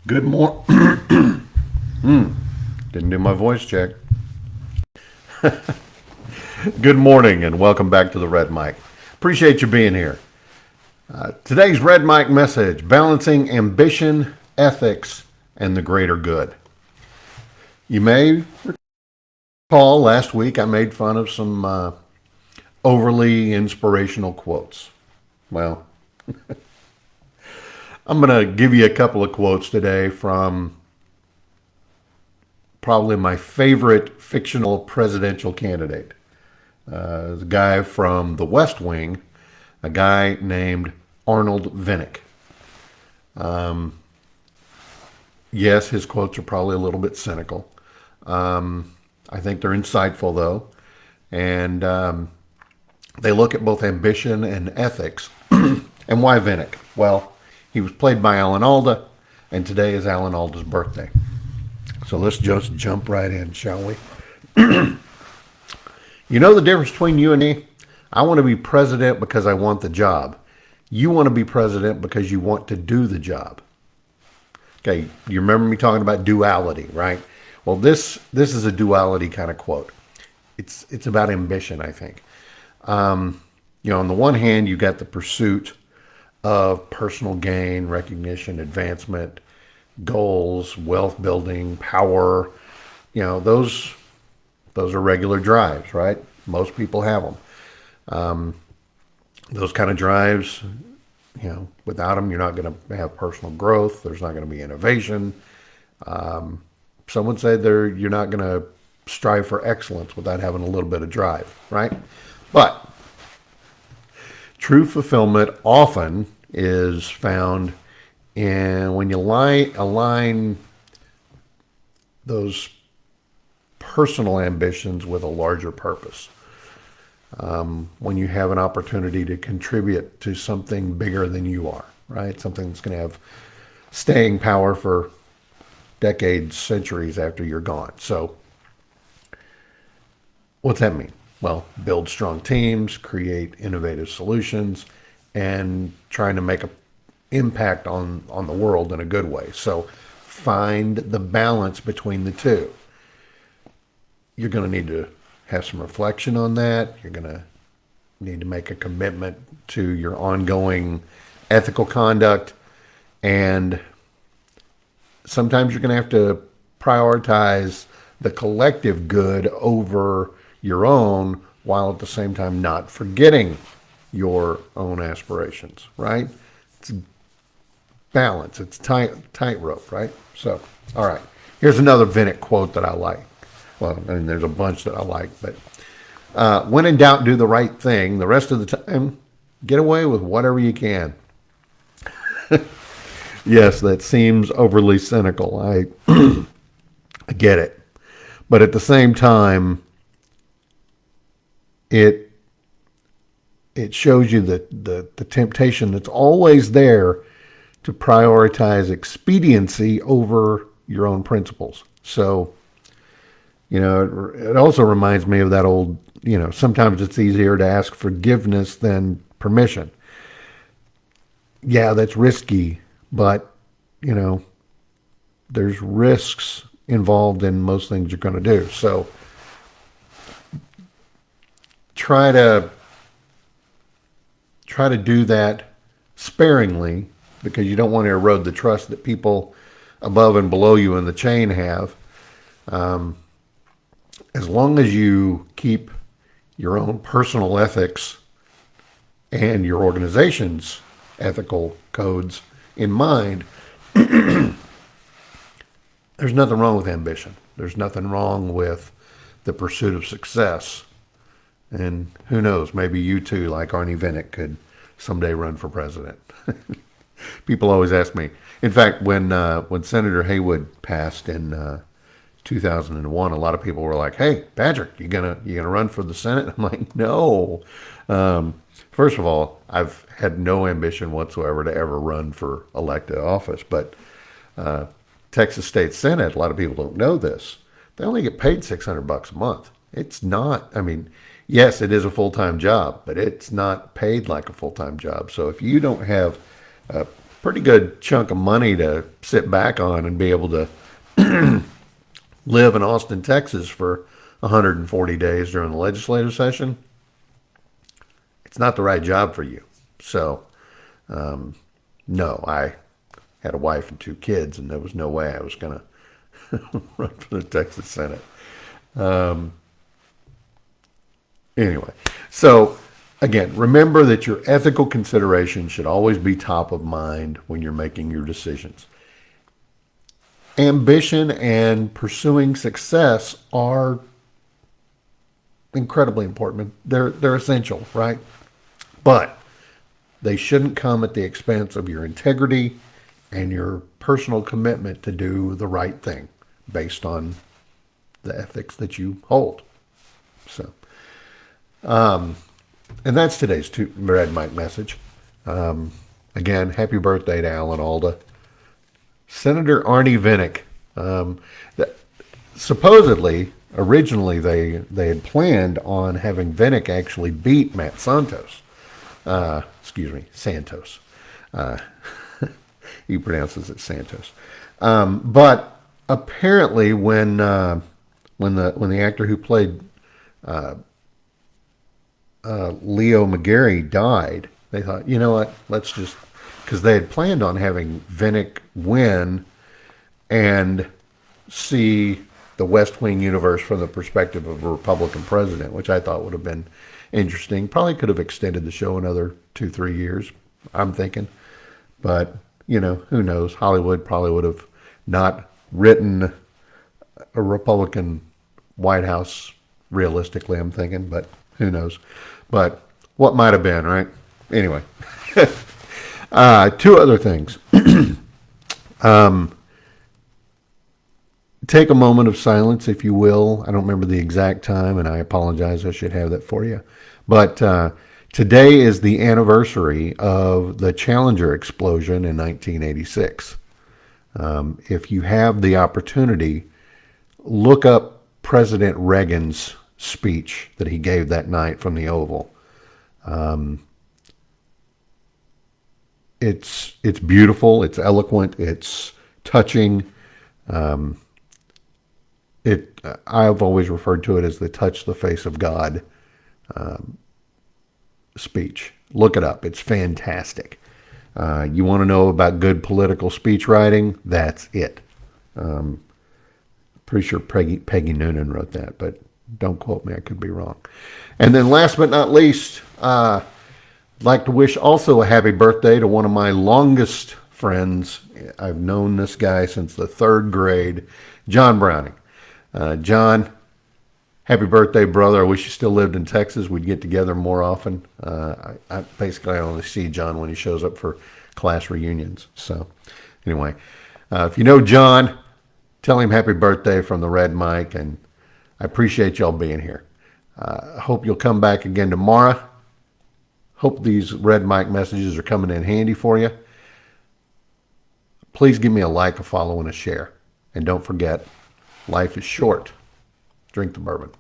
Good morning. Didn't do my voice check. Good morning and welcome back to the Red Mic. Appreciate you being here. Today's Red Mic message: balancing ambition, ethics, and the greater good. You may recall last week I made fun of some overly inspirational quotes. Well, I'm going to give you a couple of quotes today from probably my favorite fictional presidential candidate. The guy from The West Wing, a guy named Arnold Vinnick. Yes, his quotes are probably a little bit cynical. I think they're insightful, though. And they look at both ambition and ethics. And why Vinnick? Well, he was played by Alan Alda, and today is Alan Alda's birthday. So let's just jump right in, shall we? You know the difference between you and me? I want to be president because I want the job. You want to be president because you want to do the job. Okay, you remember me talking about duality, right? Well, this is a duality kind of quote. It's about ambition, I think. On the one hand, you got the pursuit of personal gain, recognition, advancement, goals, wealth building, power. Those are regular drives, right? Most people have them. Those kind of drives, without them, you're not going to have personal growth. There's not going to be innovation. Some would say you're not going to strive for excellence without having a little bit of drive, right? But true fulfillment often is found in when you align those personal ambitions with a larger purpose. When you have an opportunity to contribute to something bigger than you are, right? Something that's going to have staying power for decades, centuries after you're gone. So what's that mean? Well, build strong teams, create innovative solutions, and trying to make an impact on the world in a good way. So find the balance between the two. You're going to need to have some reflection on that. You're going to need to make a commitment to your ongoing ethical conduct. And sometimes you're going to have to prioritize the collective good over your own, while at the same time not forgetting your own aspirations, right? It's balance. It's tightrope, right? So, all right. Here's another Vinnick quote that I like. Well, there's a bunch that I like, but when in doubt, do the right thing. The rest of the time, get away with whatever you can. Yes, that seems overly cynical. I get it. But at the same time, it shows you the temptation that's always there to prioritize expediency over your own principles. So, it also reminds me of that old, sometimes it's easier to ask forgiveness than permission. Yeah, that's risky, but, there's risks involved in most things you're going to do. So try to do that sparingly, because you don't want to erode the trust that people above and below you in the chain have. As long as you keep your own personal ethics and your organization's ethical codes in mind, there's nothing wrong with ambition. There's nothing wrong with the pursuit of success. And who knows, maybe you too, like Arnie Vinnick, could someday run for president. People always ask me. In fact, when Senator Haywood passed in 2001, a lot of people were like, "Hey, Patrick, you gonna run for the Senate?" I'm like, "No." First of all, I've had no ambition whatsoever to ever run for elected office. But Texas State Senate, a lot of people don't know this. They only get paid $600 a month. It's not. I mean, yes, it is a full-time job, but it's not paid like a full-time job. So if you don't have pretty good chunk of money to sit back on and be able to live in Austin, Texas for 140 days during the legislative session. It's not the right job for you. So, no, I had a wife and 2 kids, and there was no way I was going to run for the Texas Senate. Anyway, so again, remember that your ethical considerations should always be top of mind when you're making your decisions. Ambition and pursuing success are incredibly important. They're essential, right? But they shouldn't come at the expense of your integrity and your personal commitment to do the right thing based on the ethics that you hold. So, and that's today's Red Mike message. Again, happy birthday to Alan Alda. Senator Arnie Vinnick. Supposedly, originally they had planned on having Vinnick actually beat Matt Santos. Santos. He pronounces it Santos. But apparently, when the actor who played Leo McGarry died, they thought, you know what, let's just, because they had planned on having Vinnick win and see the West Wing universe from the perspective of a Republican president, which I thought would have been interesting. Probably could have extended the show another 2-3 years, I'm thinking. But, you know, who knows? Hollywood probably would have not written a Republican White House realistically, I'm thinking, but who knows? But what might have been, right? Anyway. 2 other things. Take a moment of silence, if you will. I don't remember the exact time, and I apologize. I should have that for you. But today is the anniversary of the Challenger explosion in 1986. If you have the opportunity, look up President Reagan's speech that he gave that night from the Oval. It's beautiful, it's eloquent, it's touching. I've always referred to it as the touch the face of God speech. Look it up. It's fantastic. You want to know about good political speech writing? That's it. Pretty sure Peggy Noonan wrote that, but don't quote me. I could be wrong. And then last but not least, I'd like to wish also a happy birthday to one of my longest friends. I've known this guy since the 3rd grade, John Browning. John, happy birthday, brother. I wish you still lived in Texas. We'd get together more often. I basically only see John when he shows up for class reunions. So anyway, if you know John, tell him happy birthday from the Red Mic, and I appreciate y'all being here. I hope you'll come back again tomorrow. Hope these Red Mic messages are coming in handy for you. Please give me a like, a follow, and a share. And don't forget, life is short. Drink the bourbon.